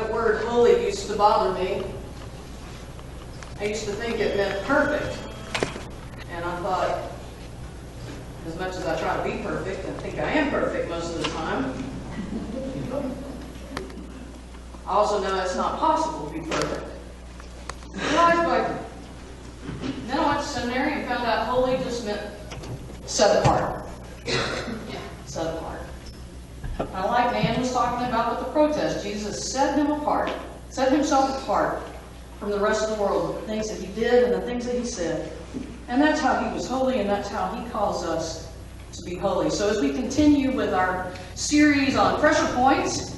The word holy used to bother me. I used to think it meant perfect. And I thought, as much as I try to be perfect, I think I am perfect most of the time. I also know it's not possible to be perfect. Then I went to seminary and found out holy just meant set apart. Yeah, set apart. I like Nan was talking about with the protest. Jesus set himself apart from the rest of the world, the things that he did and the things that he said. And that's how he was holy, and that's how he calls us to be holy. So as we continue with our series on pressure points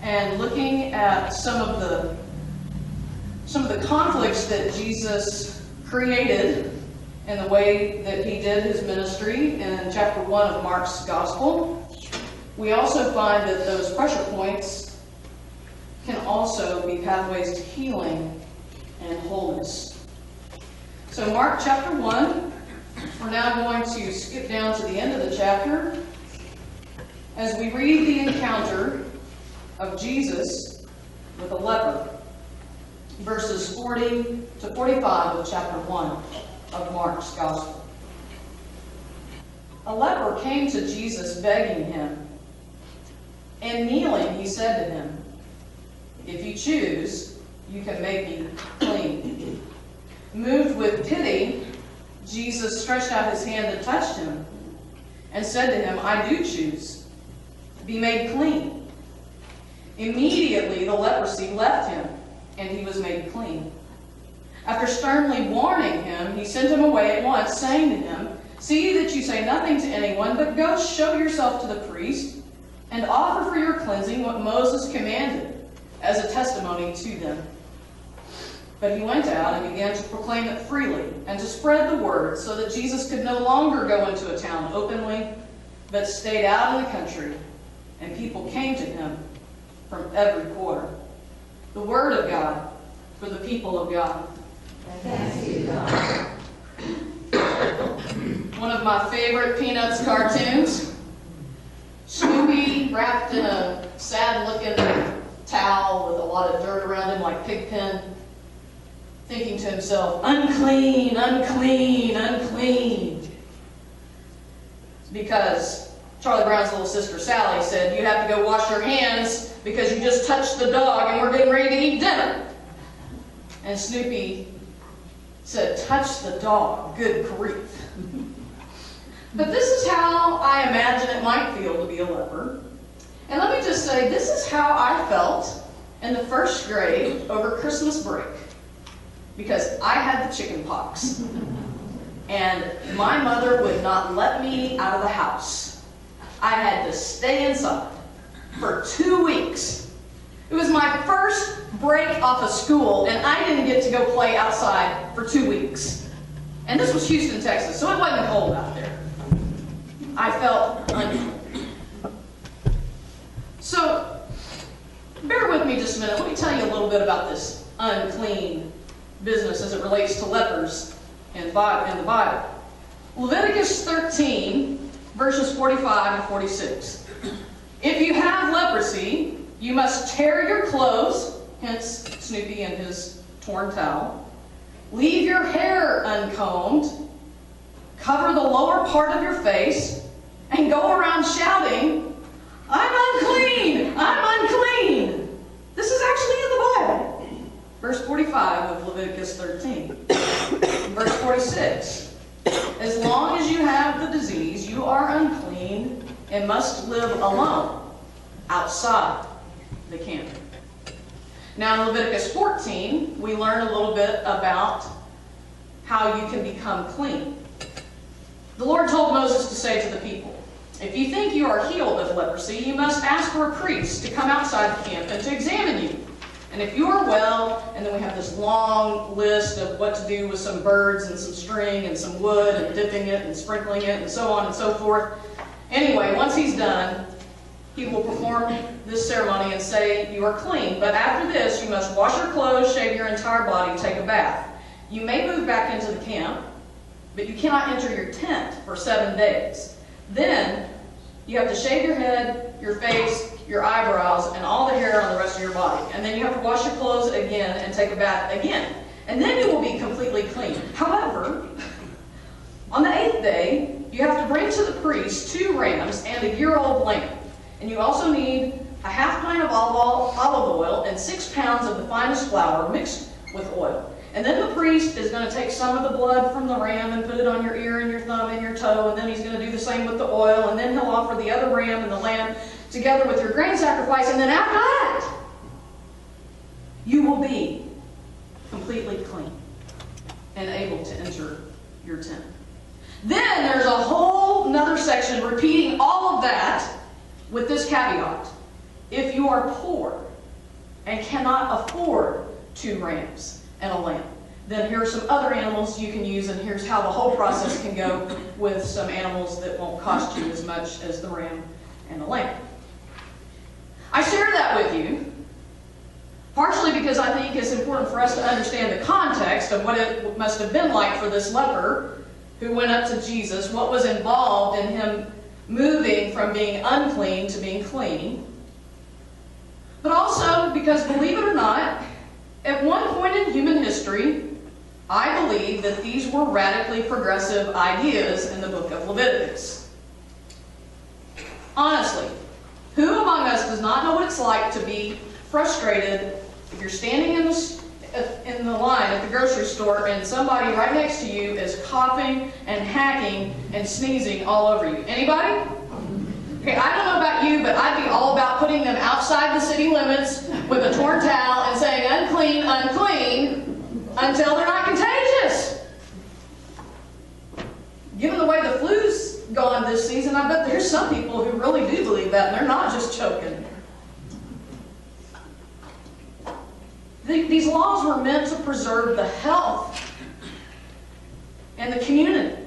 and looking at some of the conflicts that Jesus created in the way that he did his ministry in chapter 1 of Mark's Gospel, we also find that those pressure points can also be pathways to healing and wholeness. So Mark chapter 1, we're now going to skip down to the end of the chapter as we read the encounter of Jesus with a leper, verses 40 to 45 of chapter 1 of Mark's Gospel. A leper came to Jesus begging him, and kneeling he said to him, "If you choose, you can make me clean." Moved with pity, Jesus stretched out his hand and touched him, and said to him, "I do choose. Be made clean." Immediately the leprosy left him, and he was made clean. After sternly warning him, he sent him away at once, saying to him, "See that you say nothing to anyone, but go show yourself to the priest, and offer for your cleansing what Moses commanded, as a testimony to them." But he went out and began to proclaim it freely, and to spread the word, so that Jesus could no longer go into a town openly, but stayed out in the country, and people came to him from every quarter. The word of God for the people of God. Thanks be to God. One of my favorite Peanuts cartoons. Snoopy wrapped in a sad-looking towel with a lot of dirt around him like Pigpen, thinking to himself, "Unclean, unclean, unclean." Because Charlie Brown's little sister Sally said, "You have to go wash your hands because you just touched the dog and we're getting ready to eat dinner." And Snoopy said, "Touch the dog, good grief." But this is how I imagine it might feel to be a leper. And let me just say, this is how I felt in the first grade over Christmas break. Because I had the chicken pox. And my mother would not let me out of the house. I had to stay inside for 2 weeks. It was my first break off of school, and I didn't get to go play outside for 2 weeks. And this was Houston, Texas, so it wasn't cold out there. I felt unclean. So, bear with me just a minute. Let me tell you a little bit about this unclean business as it relates to lepers in the Bible. Leviticus 13, verses 45 and 46. "If you have leprosy, you must tear your clothes," hence Snoopy and his torn towel, "leave your hair uncombed, cover the lower part of your face, and go around shouting, 'I'm unclean! I'm unclean!'" This is actually in the Bible. Verse 45 of Leviticus 13. Verse 46. "As long as you have the disease, you are unclean and must live alone outside the camp." Now in Leviticus 14, we learn a little bit about how you can become clean. The Lord told Moses to say to the people, "If you think you are healed of leprosy, you must ask for a priest to come outside the camp and to examine you. And if you are well," and then we have this long list of what to do with some birds and some string and some wood and dipping it and sprinkling it and so on and so forth. Anyway, once he's done, he will perform this ceremony and say, "You are clean. But after this, you must wash your clothes, shave your entire body, take a bath. You may move back into the camp, but you cannot enter your tent for 7 days. Then you have to shave your head, your face, your eyebrows, and all the hair on the rest of your body. And then you have to wash your clothes again and take a bath again. And then you will be completely clean. However, on the 8th day, you have to bring to the priest 2 rams and a year-old lamb. And you also need a half pint of olive oil and 6 pounds of the finest flour mixed with oil. And then the priest is going to take some of the blood from the ram and put it on your ear and your thumb and your toe, and then he's going to do the same with the oil, and then he'll offer the other ram and the lamb together with your grain sacrifice, and then after that, you will be completely clean and able to enter your tent. Then there's a whole nother section repeating all of that with this caveat. If you are poor and cannot afford 2 rams and a lamb, then here are some other animals you can use, and here's how the whole process can go with some animals that won't cost you as much as the ram and the lamb. I share that with you partially because I think it's important for us to understand the context of what it must have been like for this leper who went up to Jesus, what was involved in him moving from being unclean to being clean. But also because, believe it or not, at one point in human history, I believe that these were radically progressive ideas in the book of Leviticus. Honestly, who among us does not know what it's like to be frustrated if you're standing in the line at the grocery store and somebody right next to you is coughing and hacking and sneezing all over you? Anybody? Okay, I don't know about you, but I'd be all about putting them outside the city limits with a torn towel and saying, unclean, unclean, until they're not contagious. Given the way the flu's gone this season, I bet there's some people who really do believe that, and they're not just choking. These laws were meant to preserve the health and the community.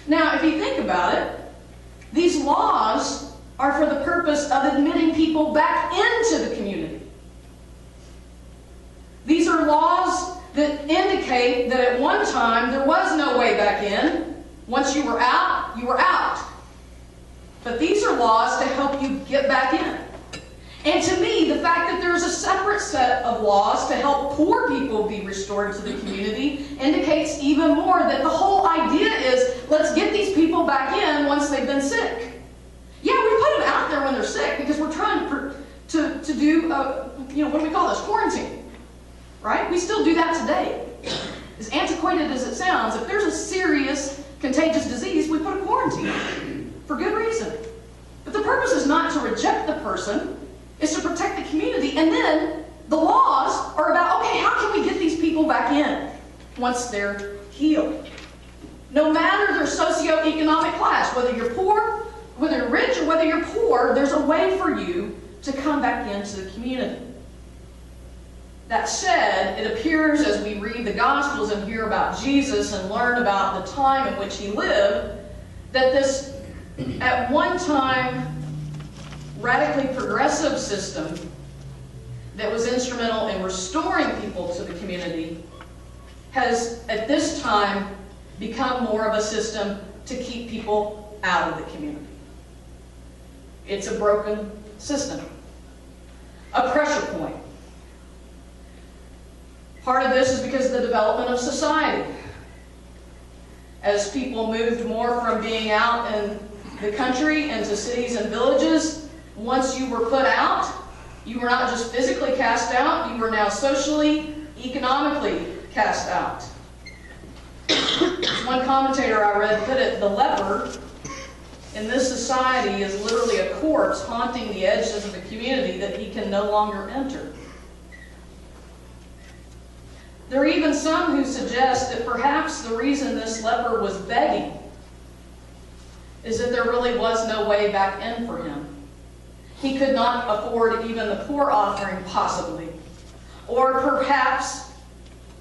Now, if you think about it, these laws are for the purpose of admitting people back into the community. These are laws that indicate that at one time there was no way back in. Once you were out, you were out. But these are laws to help you get back in. And to me, the fact that there's a separate set of laws to help poor people be restored to the community indicates even more that the whole idea is, let's get these people back in once they've been sick. Yeah, we put them out there when they're sick because we're trying to do, what do we call this? Quarantine. Right? We still do that today. As antiquated as it sounds, if there's a serious contagious disease, we put a quarantine for good reason. But the purpose is not to reject the person. Is to protect the community. And then the laws are about, okay, how can we get these people back in once they're healed? No matter their socioeconomic class, whether you're poor, whether you're rich, or whether you're poor, there's a way for you to come back into the community. That said, it appears as we read the Gospels and hear about Jesus and learn about the time in which he lived, that this, at one time, radically progressive system that was instrumental in restoring people to the community has, at this time, become more of a system to keep people out of the community. It's a broken system. A pressure point. Part of this is because of the development of society. As people moved more from being out in the country into cities and villages, once you were put out, you were not just physically cast out, you were now socially, economically cast out. One commentator I read put it, the leper in this society is literally a corpse haunting the edges of the community that he can no longer enter. There are even some who suggest that perhaps the reason this leper was begging is that there really was no way back in for him. He could not afford even the poor offering, possibly. Or perhaps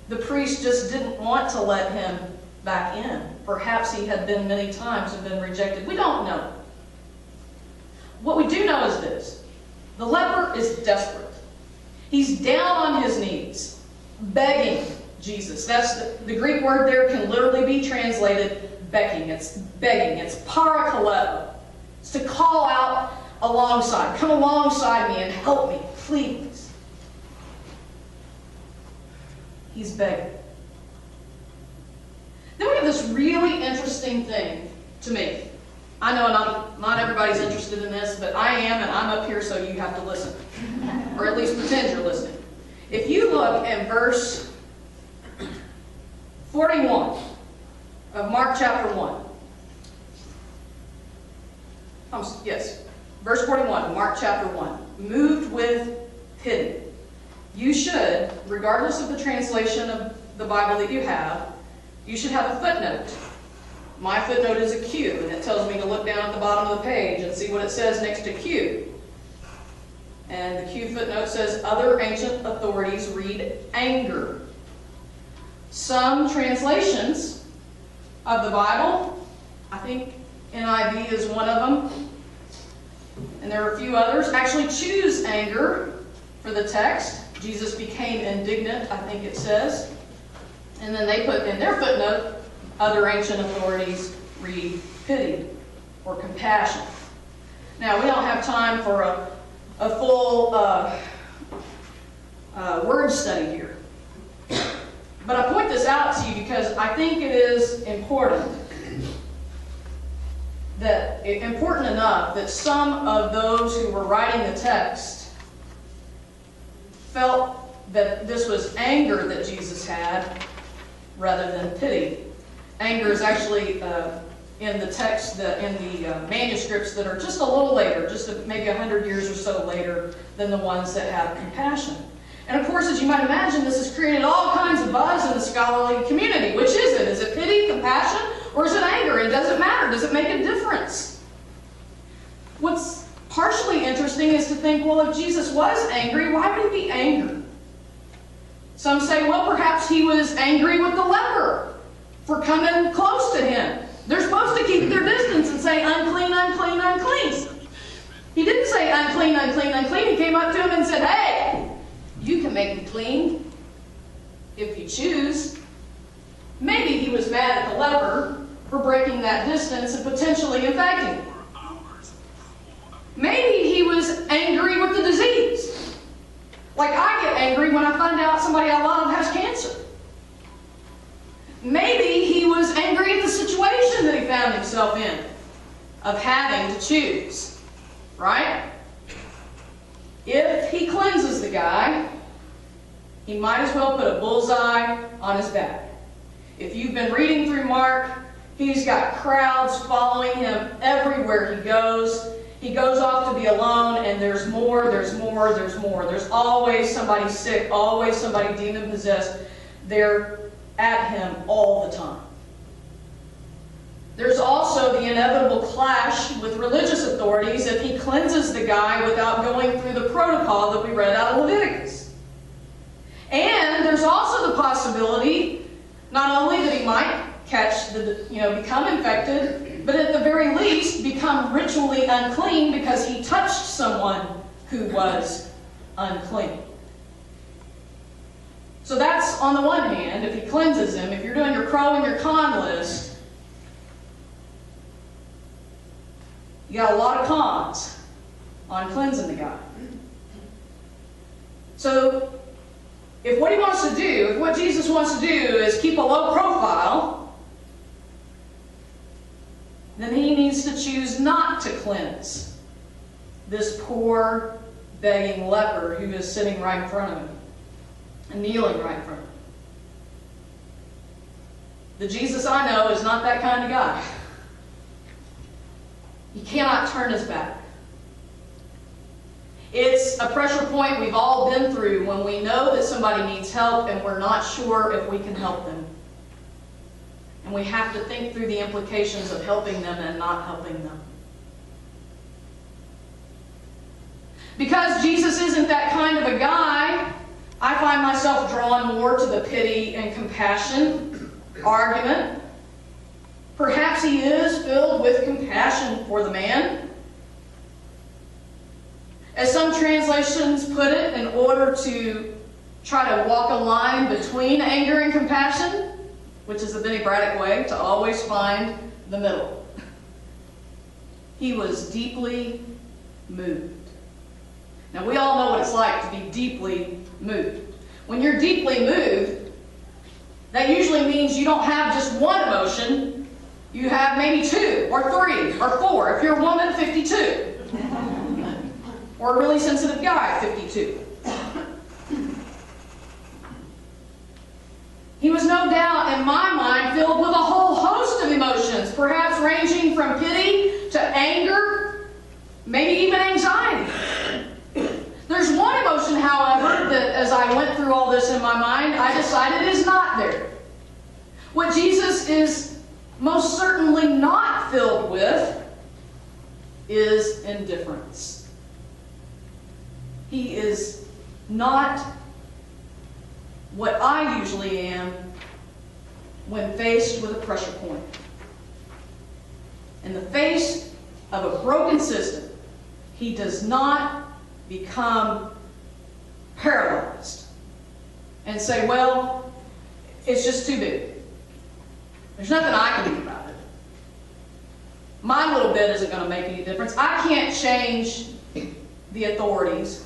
the priest just didn't want to let him back in. Perhaps he had been many times and been rejected. We don't know. What we do know is this. The leper is desperate. He's down on his knees, begging Jesus. That's the Greek word there can literally be translated begging. It's begging. It's parakaleo. It's to call out alongside. Come alongside me and help me, please. He's begging. Then we have this really interesting thing to me. I know not everybody's interested in this, but I am, and I'm up here so you have to listen. Or at least pretend you're listening. If you look at verse 41 of Mark chapter 1. Yes, verse 41 of Mark chapter 1. Moved with pity. You should, regardless of the translation of the Bible that you have, you should have a footnote. My footnote is a Q, and it tells me to look down at the bottom of the page and see what it says next to Q. And the Q footnote says, other ancient authorities read anger. Some translations of the Bible, I think NIV is one of them, and there are a few others, actually choose anger for the text. Jesus became indignant, I think it says. And then they put in their footnote, other ancient authorities read pity or compassion. Now, we don't have time for a full word study here. But I point this out to you because I think it is important enough that some of those who were writing the text felt that this was anger that Jesus had rather than pity. Anger is actually in the text, in the manuscripts that are just a little later, just maybe 100 years or so later than the ones that have compassion. And of course, as you might imagine, this has created all kinds of buzz in the scholarly community. Which is it? Is it pity, compassion, or is it anger? And does it matter? Does it make a difference? What's partially interesting is to think, well, if Jesus was angry, why would he be angry? Some say, well, perhaps he was angry with the leper for coming close to him. They're supposed to keep their distance and say, unclean, unclean, unclean. He didn't say, unclean, unclean, unclean. He came up to him and said, hey, you can make me clean if you choose. Maybe he was mad at the leper for breaking that distance and potentially infecting him. Maybe he was angry with the disease. Like I get angry when I find out somebody I love has cancer. Maybe he was angry at the situation that he found himself in, of having to choose, right? If he cleanses the guy, he might as well put a bullseye on his back. If you've been reading through Mark, he's got crowds following him everywhere he goes. He goes off to be alone, and there's more, there's more, there's more. There's always somebody sick, always somebody demon-possessed. They're at him all the time. There's also the inevitable clash with religious authorities if he cleanses the guy without going through the protocol that we read out of Leviticus. And there's also the possibility, not only that he might become infected, but at the very least become ritually unclean because he touched someone who was unclean. So that's on the one hand, if he cleanses him. If you're doing your pro and your con list, you got a lot of cons on cleansing the guy. So if what he wants to do, if what Jesus wants to do is keep a low profile, then he needs to choose not to cleanse this poor, begging leper who is sitting right in front of him and kneeling right in front of him. The Jesus I know is not that kind of guy. He cannot turn his back. It's a pressure point we've all been through when we know that somebody needs help and we're not sure if we can help them. And we have to think through the implications of helping them and not helping them. Because Jesus isn't that kind of a guy, I find myself drawn more to the pity and compassion argument. Perhaps he is filled with compassion for the man. As some translations put it, in order to try to walk a line between anger and compassion, which is the Bennie Braddick way, to always find the middle. He was deeply moved. Now, we all know what it's like to be deeply moved. When you're deeply moved, that usually means you don't have just one emotion. You have maybe 2 or 3 or 4. If you're a woman, 52. Or a really sensitive guy, 52. He was no doubt, in my mind, filled with a whole host of emotions, perhaps ranging from pity to anger, maybe even anxiety. There's one emotion, however, that as I went through all this in my mind, I decided is not there. What Jesus is most certainly not filled with is indifference. He is not what I usually am when faced with a pressure point. In the face of a broken system, he does not become paralyzed and say, well, it's just too big. There's nothing I can do about it. My little bit isn't going to make any difference. I can't change the authorities.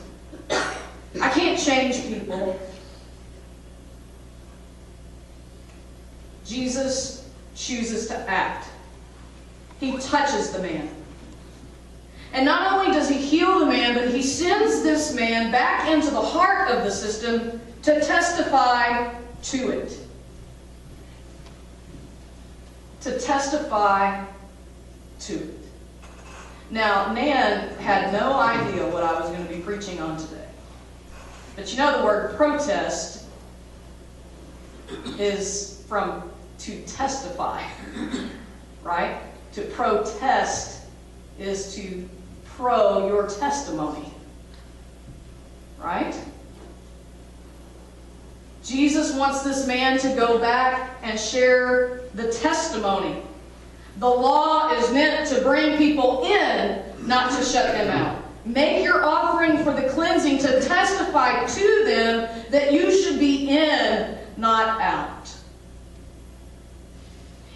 I can't change people. Jesus chooses to act. He touches the man. And not only does he heal the man, but he sends this man back into the heart of the system to testify to it. To testify to it. Now, Nan had no idea what I was going to be preaching on today. But you know the word protest is from to testify, right? To protest is to pro your testimony, right? Jesus wants this man to go back and share the testimony. The law is meant to bring people in, not to shut them out. Make your offering for the cleansing to testify to them that you should be in, not out.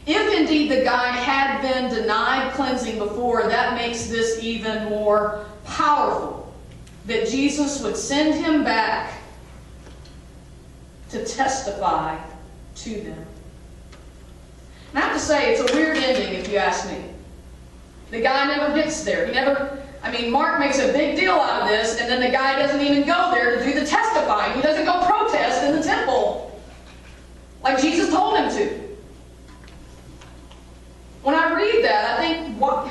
If indeed the guy had been denied cleansing before, that makes this even more powerful. That Jesus would send him back to testify to them. And I have to say, it's a weird ending if you ask me. The guy never gets there. Mark makes a big deal out of this, and then the guy doesn't even go there to do the testifying. He doesn't go protest in the temple like Jesus told him to. When I read that, I think, what?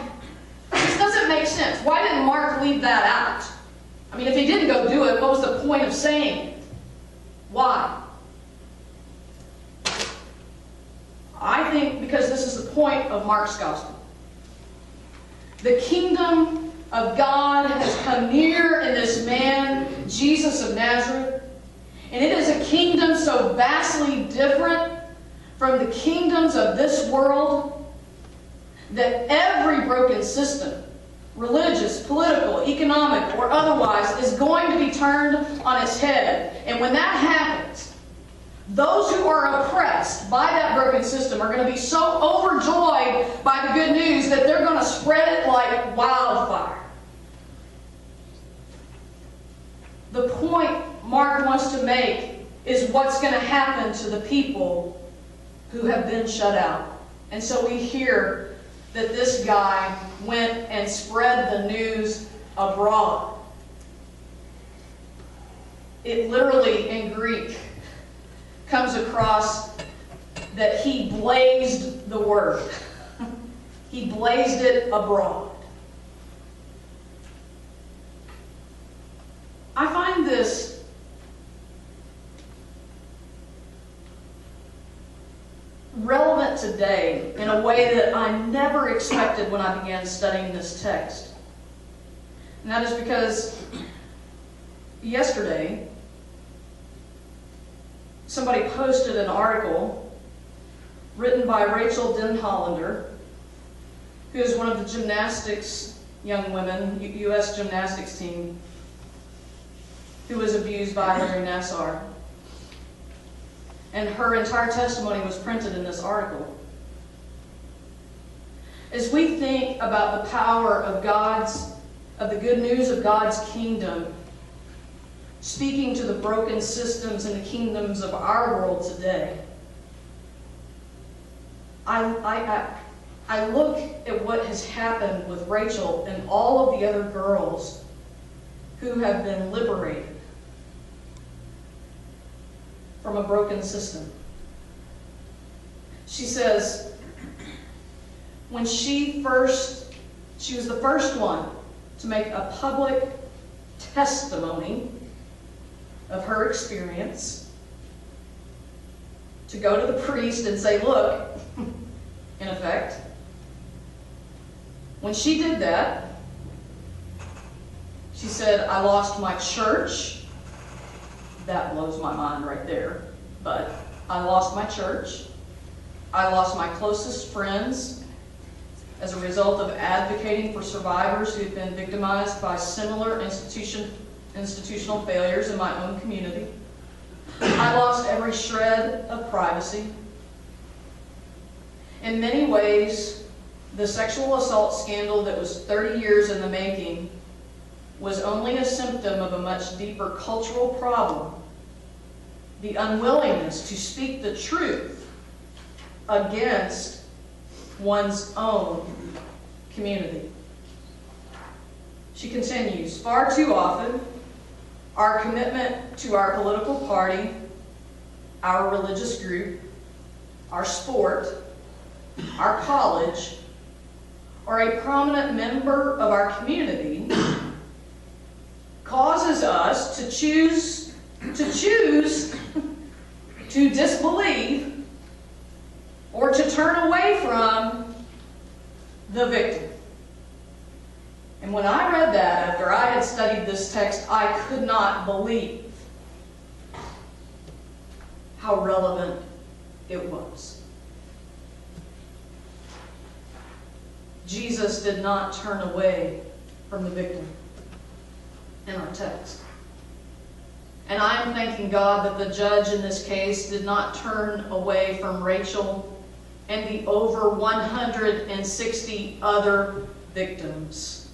This doesn't make sense. Why didn't Mark leave that out? If he didn't go do it, what was the point of saying it? Why? I think because this is the point of Mark's gospel. The kingdom of God has come near in this man, Jesus of Nazareth. And it is a kingdom so vastly different from the kingdoms of this world that every broken system, religious, political, economic, or otherwise, is going to be turned on its head. And when that happens, those who are oppressed by that broken system are going to be so overjoyed by the good news that they're going to spread it like wildfire. The point Mark wants to make is what's going to happen to the people who have been shut out. And so we hear that this guy went and spread the news abroad. It literally, in Greek, comes across that he blazed the word. He blazed it abroad. I find this relevant today in a way that I never expected when I began studying this text. And that is because yesterday, somebody posted an article written by Rachel Den Hollander, who is one of the gymnastics young women, U.S. gymnastics team, who was abused by Larry Nassar. And her entire testimony was printed in this article. As we think about the power of God's of the good news of God's kingdom, speaking to the broken systems and the kingdoms of our world today, I look at what has happened with Rachel and all of the other girls who have been liberated from a broken system. She says, when she was the first one to make a public testimony of her experience, to go to the priest and say, look, in effect, when she did that, she said, I lost my church. That blows my mind right there. But I lost my church. I lost my closest friends as a result of advocating for survivors who've been victimized by similar institutional failures in my own community. I lost every shred of privacy. In many ways, the sexual assault scandal that was 30 years in the making was only a symptom of a much deeper cultural problem: the unwillingness to speak the truth against one's own community. She continues, far too often, our commitment to our political party, our religious group, our sport, our college, or a prominent member of our community causes us to choose to disbelieve or to turn away from the victim. And when I read that, after I had studied this text, I could not believe how relevant it was. Jesus did not turn away from the victim in our text. And I am thanking God that the judge in this case did not turn away from Rachel and the over 160 other victims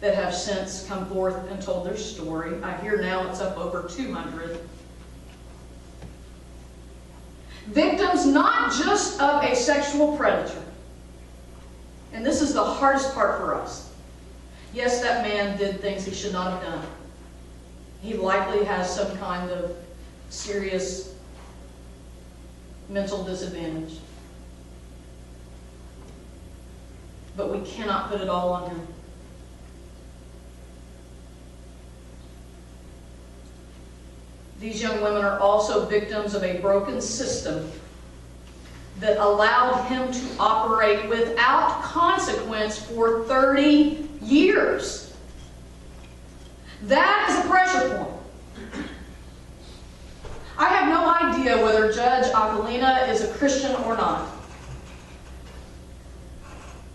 that have since come forth and told their story. I hear now it's up over 200. Victims not just of a sexual predator. And this is the hardest part for us. Yes, that man did things he should not have done. He likely has some kind of serious mental disadvantage. But we cannot put it all on him. These young women are also victims of a broken system that allowed him to operate without consequence for 30 years. That is a pressure point. I have no idea whether Judge Aquilina is a Christian or not.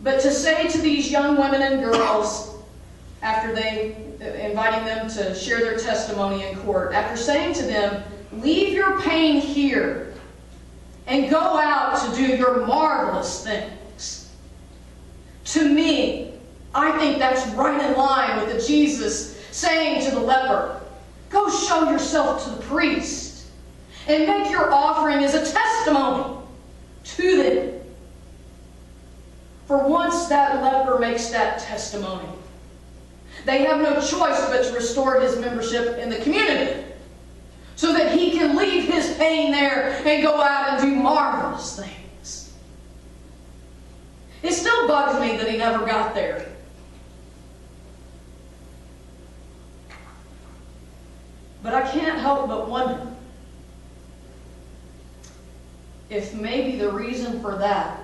But to say to these young women and girls, after inviting them to share their testimony in court, after saying to them, leave your pain here and go out to do your marvelous things. To me, I think that's right in line with the Jesus saying to the leper, go show yourself to the priest and make your offering as a testimony to them. For once that leper makes that testimony, they have no choice but to restore his membership in the community so that he can leave his pain there and go out and do marvelous things. It still bugs me that he never got there. But I can't help but wonder if maybe the reason for that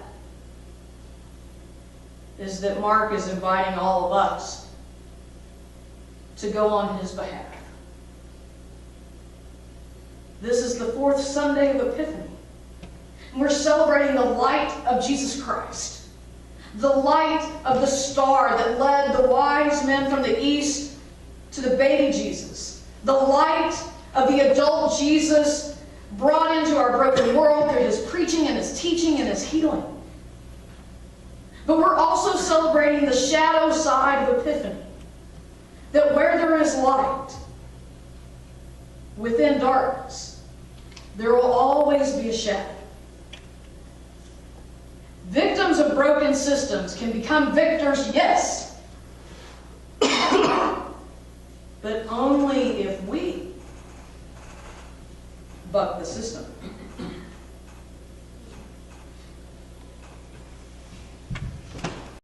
is that Mark is inviting all of us to go on his behalf. This is the fourth Sunday of Epiphany. And we're celebrating the light of Jesus Christ. The light of the star that led the wise men from the east to the baby Jesus. The light of the adult Jesus brought into our broken world through his preaching and his teaching and his healing. But we're also celebrating the shadow side of Epiphany. That where there is light, within darkness, there will always be a shadow. Victims of broken systems can become victors, yes, but only if we buck the system.